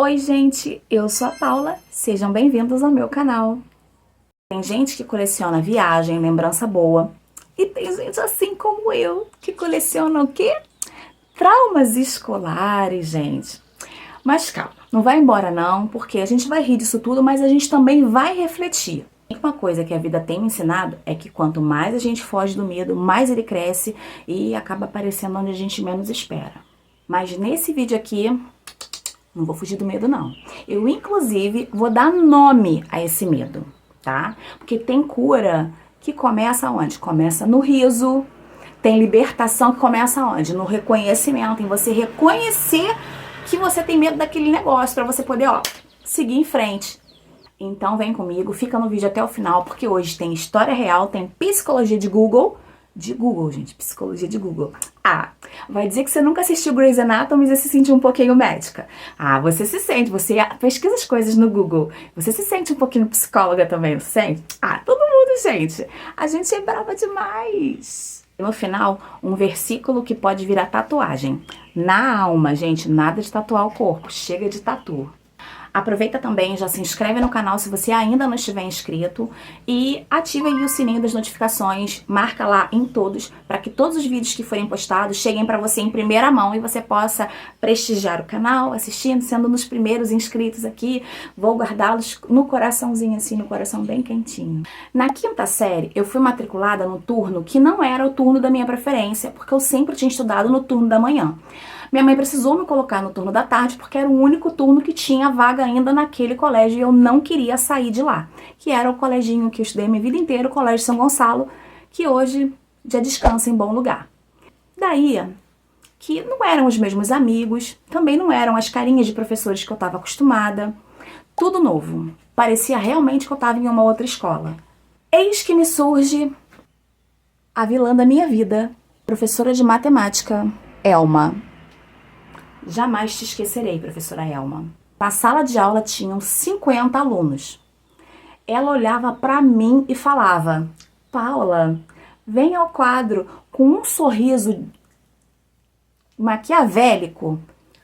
Oi gente, eu sou a Paula, sejam bem-vindos ao meu canal. Tem gente que coleciona viagem, lembrança boa, e tem gente assim como eu, que coleciona o quê? Traumas escolares, gente. Mas calma, não vai embora não, porque a gente vai rir disso tudo, mas a gente também vai refletir. E uma coisa que a vida tem me ensinado é que quanto mais a gente foge do medo, mais ele cresce e acaba aparecendo onde a gente menos espera. Mas nesse vídeo aqui, não vou fugir do medo, não. Eu, inclusive, vou dar nome a esse medo, tá? Porque tem cura que começa onde? Começa no riso. Tem libertação que começa onde? No reconhecimento, em você reconhecer que você tem medo daquele negócio, pra você poder, ó, seguir em frente. Então vem comigo, fica no vídeo até o final, porque hoje tem história real, tem psicologia de Google, gente, psicologia de Google. Ah, vai dizer que você nunca assistiu Grey's Anatomy e você se sentiu um pouquinho médica. Ah, você se sente, você pesquisa as coisas no Google, você se sente um pouquinho psicóloga também, não se sente? Ah, todo mundo, gente. A gente é brava demais. No final, um versículo que pode virar tatuagem. Na alma, gente, nada de tatuar o corpo, chega de tatu. Aproveita também, já se inscreve no canal se você ainda não estiver inscrito e ativa aí o sininho das notificações, marca lá em todos, para que todos os vídeos que forem postados cheguem para você em primeira mão e você possa prestigiar o canal, assistindo, sendo um dos primeiros inscritos aqui. Vou guardá-los no coraçãozinho assim, no coração bem quentinho. Na quinta série, eu fui matriculada no turno que não era o turno da minha preferência, porque eu sempre tinha estudado no turno da manhã. Minha mãe precisou me colocar no turno da tarde porque era o único turno que tinha vaga ainda naquele colégio e eu não queria sair de lá, que era o coleginho que eu estudei minha vida inteira, o Colégio São Gonçalo, que hoje já descansa em bom lugar. Daí, que não eram os mesmos amigos, também não eram as carinhas de professores que eu estava acostumada, tudo novo. Parecia realmente que eu estava em uma outra escola. Eis que me surge a vilã da minha vida, professora de matemática, Elma. Jamais te esquecerei, professora Elma. Na sala de aula tinham 50 alunos. Ela olhava para mim e falava: Paula, vem ao quadro, com um sorriso maquiavélico.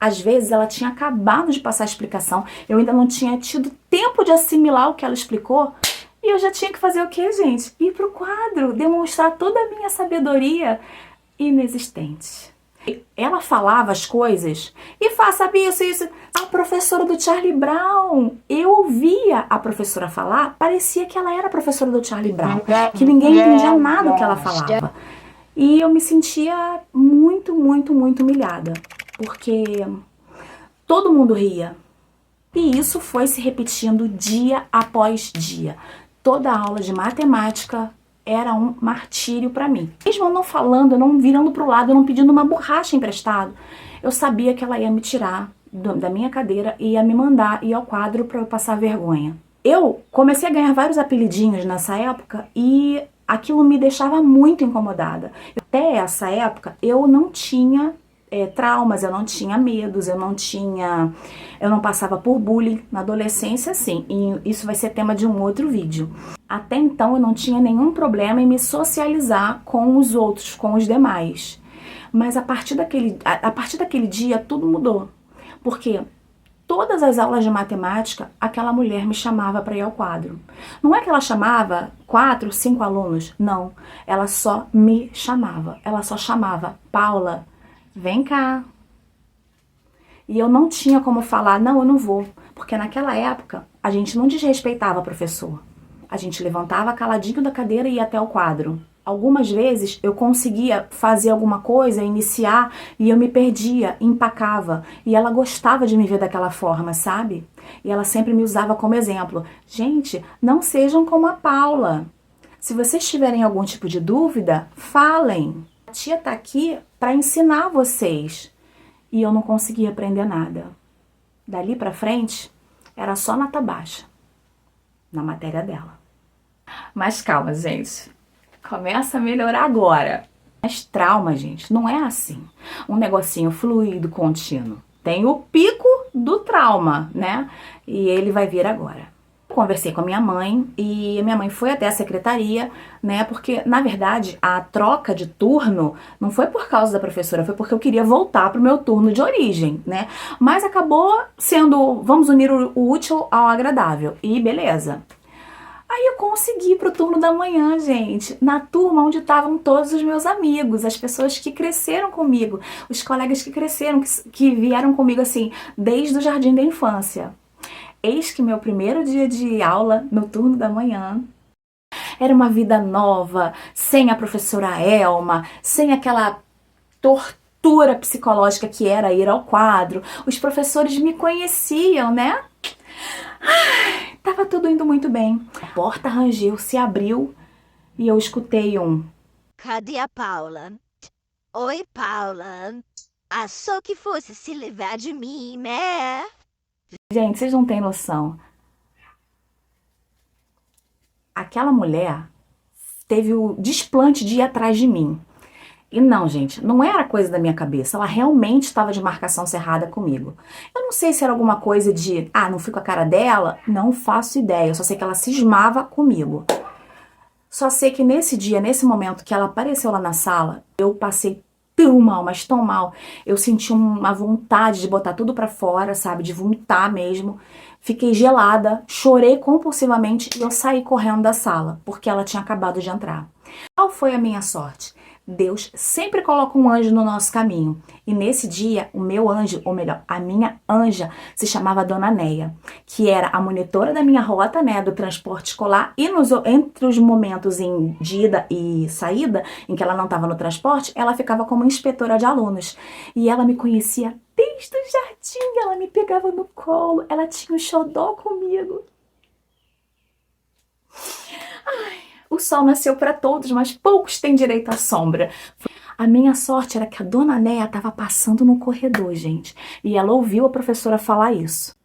Às vezes ela tinha acabado de passar a explicação, eu ainda não tinha tido tempo de assimilar o que ela explicou, e eu já tinha que fazer o quê, gente? Ir pro quadro, demonstrar toda a minha sabedoria inexistente. Ela falava as coisas e sabia isso. A professora do Charlie Brown, eu ouvia a professora falar, parecia que ela era a professora do Charlie Brown, que ninguém entendia nada do que ela falava. E eu me sentia muito, muito, muito humilhada, porque todo mundo ria. E isso foi se repetindo dia após dia. Toda aula de matemática era um martírio para mim. Mesmo eu não falando, eu não virando pro lado, eu não pedindo uma borracha emprestado, eu sabia que ela ia me tirar da minha cadeira e ia me mandar ir ao quadro para eu passar vergonha. Eu comecei a ganhar vários apelidinhos nessa época e aquilo me deixava muito incomodada. Até essa época eu não tinha traumas, eu não tinha medos, eu não passava por bullying. Na adolescência, sim, e isso vai ser tema de um outro vídeo. Até então eu não tinha nenhum problema em me socializar com os outros, com os demais. Mas a partir daquele dia tudo mudou. Porque todas as aulas de matemática, aquela mulher me chamava para ir ao quadro. Não é que ela chamava 4, 5 alunos, não. Ela só me chamava. Ela só chamava: Paula, vem cá. E eu não tinha como falar: não, eu não vou. Porque naquela época a gente não desrespeitava o professor. A gente levantava caladinho da cadeira e ia até o quadro. Algumas vezes eu conseguia fazer alguma coisa, iniciar, e eu me perdia, empacava. E ela gostava de me ver daquela forma, sabe? E ela sempre me usava como exemplo. Gente, não sejam como a Paula. Se vocês tiverem algum tipo de dúvida, falem. A tia tá aqui para ensinar vocês. E eu não conseguia aprender nada. Dali pra frente, era só nota baixa na matéria dela. Mas calma, gente. Começa a melhorar agora. Mas trauma, gente, não é assim. Um negocinho fluido, contínuo. Tem o pico do trauma, né? E ele vai vir agora. Conversei com a minha mãe e a minha mãe foi até a secretaria, né? Porque, na verdade, a troca de turno não foi por causa da professora, foi porque eu queria voltar pro meu turno de origem, né? Mas acabou sendo, vamos unir o útil ao agradável. E beleza. Aí eu consegui ir pro turno da manhã, gente, na turma onde estavam todos os meus amigos, as pessoas que cresceram comigo, os colegas que cresceram, que vieram comigo assim, desde o jardim da infância. Eis que meu primeiro dia de aula, no turno da manhã, era uma vida nova, sem a professora Elma, sem aquela tortura psicológica que era ir ao quadro. Os professores me conheciam, né? Tava tudo indo muito bem. A porta rangeu, se abriu e eu escutei um: Cadê a Paula? Oi, Paula. Achou que fosse se livrar de mim, né? Gente, vocês não têm noção. Aquela mulher teve o desplante de ir atrás de mim. E não, gente, não era coisa da minha cabeça. Ela realmente estava de marcação cerrada comigo. Eu não sei se era alguma coisa de, não fui com a cara dela, não faço ideia. Eu só sei que ela cismava comigo. Só sei que nesse dia, nesse momento que ela apareceu lá na sala, eu passei tão mal, mas tão mal. Eu senti uma vontade de botar tudo pra fora, sabe? De vomitar mesmo. Fiquei gelada, chorei compulsivamente e eu saí correndo da sala, porque ela tinha acabado de entrar. Qual foi a minha sorte? Deus sempre coloca um anjo no nosso caminho. E nesse dia, o meu anjo, ou melhor, a minha anja, se chamava Dona Neia, que era a monitora da minha rota, né, do transporte escolar. E entre os momentos de ida e saída, em que ela não estava no transporte, ela ficava como inspetora de alunos. E ela me conhecia desde o jardim, ela me pegava no colo, ela tinha um xodó comigo. O sol nasceu para todos, mas poucos têm direito à sombra. A minha sorte era que a dona Néia estava passando no corredor, gente. E ela ouviu a professora falar isso.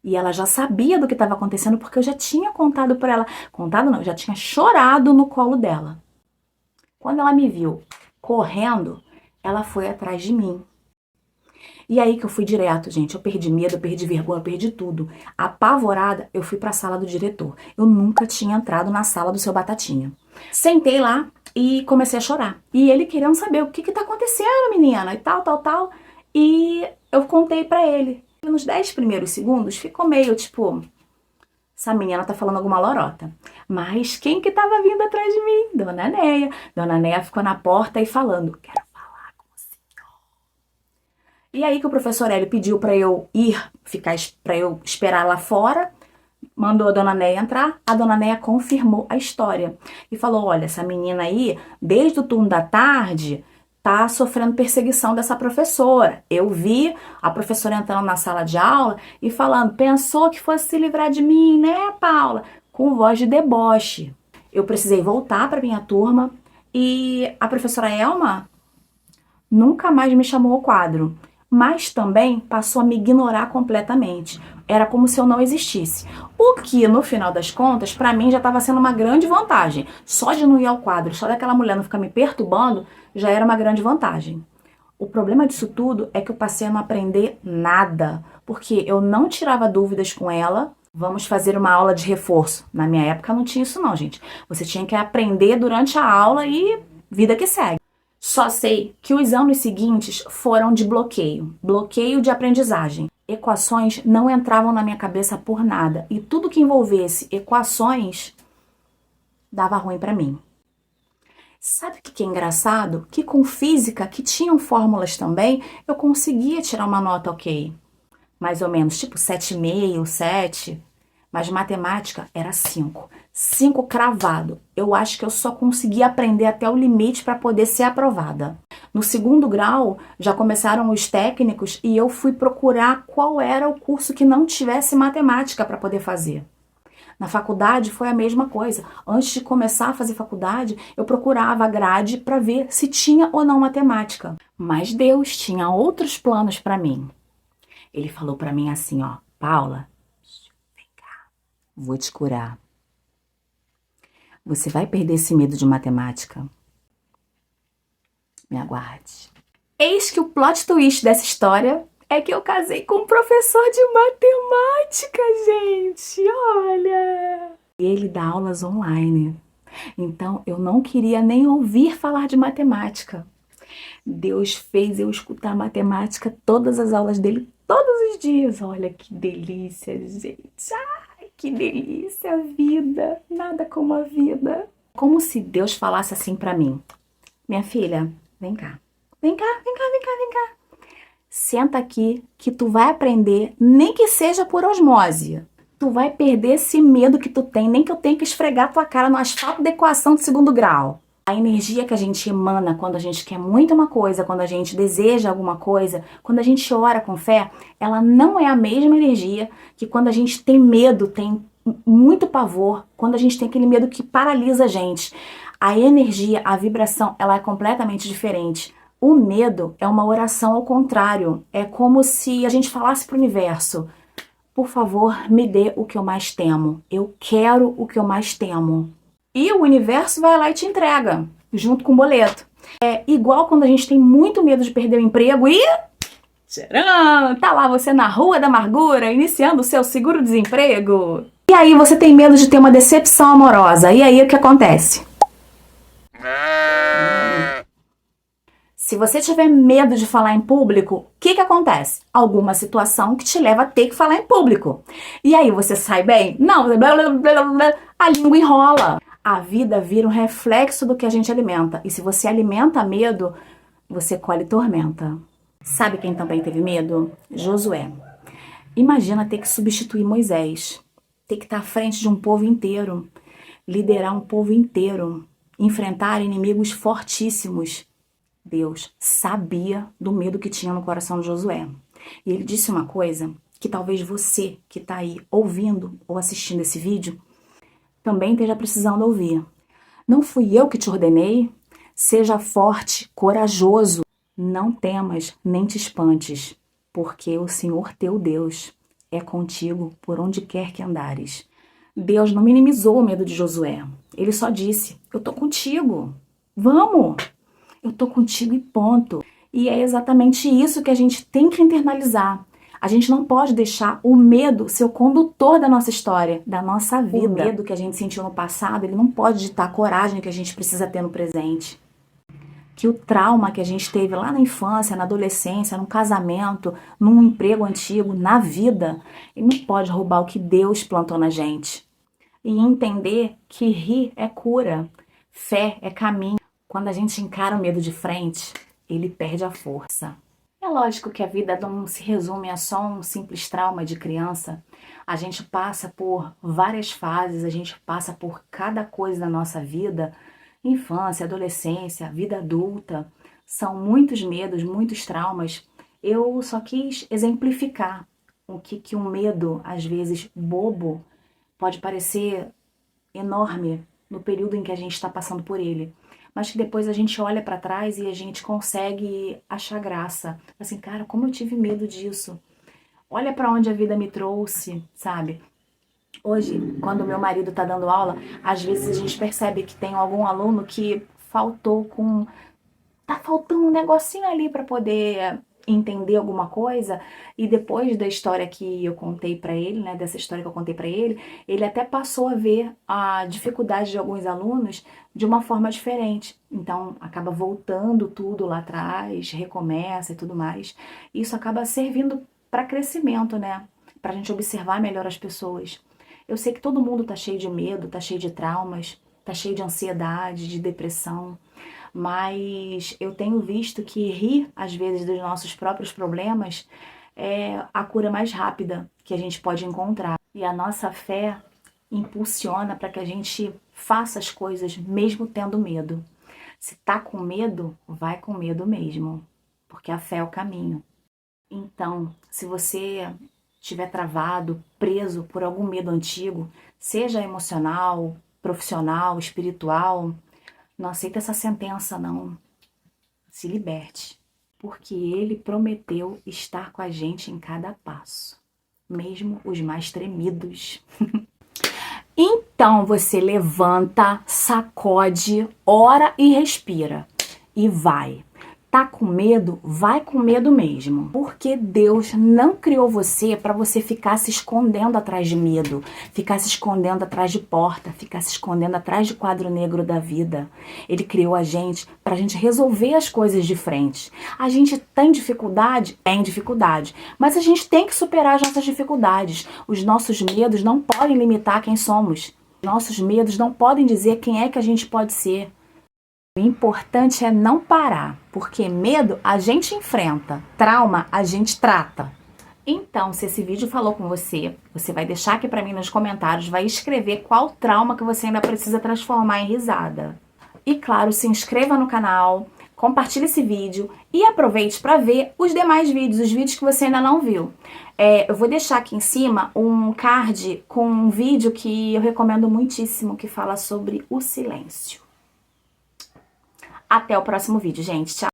E ela já sabia do que estava acontecendo porque eu já tinha contado para ela. Contado não, eu já tinha chorado no colo dela. Quando ela me viu correndo, ela foi atrás de mim. E aí que eu fui direto, gente. Eu perdi medo, eu perdi vergonha, eu perdi tudo. Apavorada, eu fui para a sala do diretor. Eu nunca tinha entrado na sala do seu Batatinha. Sentei lá e comecei a chorar. E ele querendo saber o que tá acontecendo, menina, e tal. E eu contei para ele. Nos 10 primeiros segundos ficou meio tipo, essa menina tá falando alguma lorota. Mas quem que tava vindo atrás de mim? Dona Neia. Dona Neia ficou na porta e falando, quero falar com você. E aí que o professor Hélio pediu para eu para eu esperar lá fora, mandou a dona Neia entrar, a dona Neia confirmou a história e falou, olha, essa menina aí, desde o turno da tarde, tá sofrendo perseguição dessa professora. Eu vi a professora entrando na sala de aula e falando, pensou que fosse se livrar de mim, né, Paula? Com voz de deboche. Eu precisei voltar para minha turma e a professora Elma nunca mais me chamou ao quadro, mas também passou a me ignorar completamente. Era como se eu não existisse. O que, no final das contas, pra mim já estava sendo uma grande vantagem. Só de não ir ao quadro, só daquela mulher não ficar me perturbando, já era uma grande vantagem. O problema disso tudo é que eu passei a não aprender nada, porque eu não tirava dúvidas com ela. Vamos fazer uma aula de reforço. Na minha época não tinha isso não, gente. Você tinha que aprender durante a aula e vida que segue. Só sei que os anos seguintes foram de bloqueio de aprendizagem. Equações não entravam na minha cabeça por nada e tudo que envolvesse equações dava ruim para mim. Sabe o que é engraçado? Que com física, que tinham fórmulas também, eu conseguia tirar uma nota ok. Mais ou menos, tipo 7,5, 7. Mas matemática era 5. 5 cravado. Eu acho que eu só consegui aprender até o limite para poder ser aprovada. No segundo grau, já começaram os técnicos e eu fui procurar qual era o curso que não tivesse matemática para poder fazer. Na faculdade foi a mesma coisa. Antes de começar a fazer faculdade, eu procurava a grade para ver se tinha ou não matemática. Mas Deus tinha outros planos para mim. Ele falou para mim assim, ó, Paula, vem cá, vou te curar. Você vai perder esse medo de matemática. Me aguarde. Eis que o plot twist dessa história É que eu casei com um professor de matemática, gente, olha. E ele dá aulas online. Então, eu não queria nem ouvir falar de matemática. Deus fez eu escutar matemática, todas as aulas dele, todos os dias. Olha que delícia, gente. Ai, que delícia a vida. Nada como a vida. Como se Deus falasse assim pra mim: minha filha, vem cá. Vem cá, vem cá, vem cá, vem cá. Senta aqui que tu vai aprender, nem que seja por osmose. Tu vai perder esse medo que tu tem, nem que eu tenha que esfregar tua cara no asfalto da equação de segundo grau. A energia que a gente emana quando a gente quer muito uma coisa, quando a gente deseja alguma coisa, quando a gente ora com fé, ela não é a mesma energia que quando a gente tem medo, tem muito pavor, quando a gente tem aquele medo que paralisa a gente. A energia, a vibração, ela é completamente diferente. O medo é uma oração ao contrário. É como se a gente falasse para o universo: por favor, me dê o que eu mais temo. Eu quero o que eu mais temo. E o universo vai lá e te entrega, junto com o boleto. É igual quando a gente tem muito medo de perder o emprego e... tcharam, tá lá você na rua da amargura, iniciando o seu seguro-desemprego. E aí você tem medo de ter uma decepção amorosa. E aí o que acontece? Se você tiver medo de falar em público, o que acontece? Alguma situação que te leva a ter que falar em público. E aí você sai bem? Não, a língua enrola. A vida vira um reflexo do que a gente alimenta. E se você alimenta medo, você colhe tormenta. Sabe quem também teve medo? Josué. Imagina ter que substituir Moisés. Ter que estar à frente de um povo inteiro. Liderar um povo inteiro. Enfrentar inimigos fortíssimos. Deus sabia do medo que tinha no coração de Josué. E ele disse uma coisa que talvez você que está aí ouvindo ou assistindo esse vídeo também esteja precisando ouvir. Não fui eu que te ordenei? Seja forte, corajoso. Não temas, nem te espantes, porque o Senhor teu Deus é contigo por onde quer que andares. Deus não minimizou o medo de Josué. Ele só disse: eu tô contigo. Vamos! Eu tô contigo e ponto. E é exatamente isso que a gente tem que internalizar. A gente não pode deixar o medo ser o condutor da nossa história, da nossa vida. O medo que a gente sentiu no passado, ele não pode ditar a coragem que a gente precisa ter no presente. Que o trauma que a gente teve lá na infância, na adolescência, num casamento, num emprego antigo, na vida, ele não pode roubar o que Deus plantou na gente. E entender que rir é cura, fé é caminho. Quando a gente encara o medo de frente, ele perde a força. É lógico que a vida não se resume a só um simples trauma de criança. A gente passa por várias fases, a gente passa por cada coisa da nossa vida, infância, adolescência, vida adulta. São muitos medos, muitos traumas. Eu só quis exemplificar o que um medo, às vezes bobo, pode parecer enorme no período em que a gente está passando por ele. Mas que depois a gente olha para trás e a gente consegue achar graça. Assim, cara, como eu tive medo disso. Olha para onde a vida me trouxe, sabe? Hoje, quando o meu marido tá dando aula, às vezes a gente percebe que tem algum aluno que tá faltando um negocinho ali para poder entender alguma coisa, e depois da história que eu contei para ele, né, dessa história que eu contei para ele até passou a ver a dificuldade de alguns alunos de uma forma diferente. Então, acaba voltando tudo lá atrás, recomeça e tudo mais. Isso acaba servindo para crescimento, né? Pra gente observar melhor as pessoas. Eu sei que todo mundo tá cheio de medo, tá cheio de traumas, tá cheio de ansiedade, de depressão, mas eu tenho visto que rir, às vezes, dos nossos próprios problemas é a cura mais rápida que a gente pode encontrar. E a nossa fé impulsiona para que a gente faça as coisas mesmo tendo medo. Se tá com medo, vai com medo mesmo, porque a fé é o caminho. Então, se você estiver travado, preso por algum medo antigo, seja emocional, profissional, espiritual, não aceita essa sentença, não. Se liberte, porque Ele prometeu estar com a gente em cada passo, mesmo os mais tremidos. Então você levanta, sacode, ora e respira. E vai. Tá com medo? Vai com medo mesmo. Porque Deus não criou você para você ficar se escondendo atrás de medo, ficar se escondendo atrás de porta, ficar se escondendo atrás de quadro negro da vida. Ele criou a gente para a gente resolver as coisas de frente. A gente tem dificuldade? Tem dificuldade. Mas a gente tem que superar as nossas dificuldades. Os nossos medos não podem limitar quem somos. Nossos medos não podem dizer quem é que a gente pode ser. O importante é não parar, porque medo a gente enfrenta, trauma a gente trata. Então, se esse vídeo falou com você, você vai deixar aqui pra mim nos comentários, vai escrever qual trauma que você ainda precisa transformar em risada. E claro, se inscreva no canal, compartilhe esse vídeo e aproveite para ver os demais vídeos, os vídeos que você ainda não viu. Eu vou deixar aqui em cima um card com um vídeo que eu recomendo muitíssimo, que fala sobre o silêncio. Até o próximo vídeo, gente. Tchau!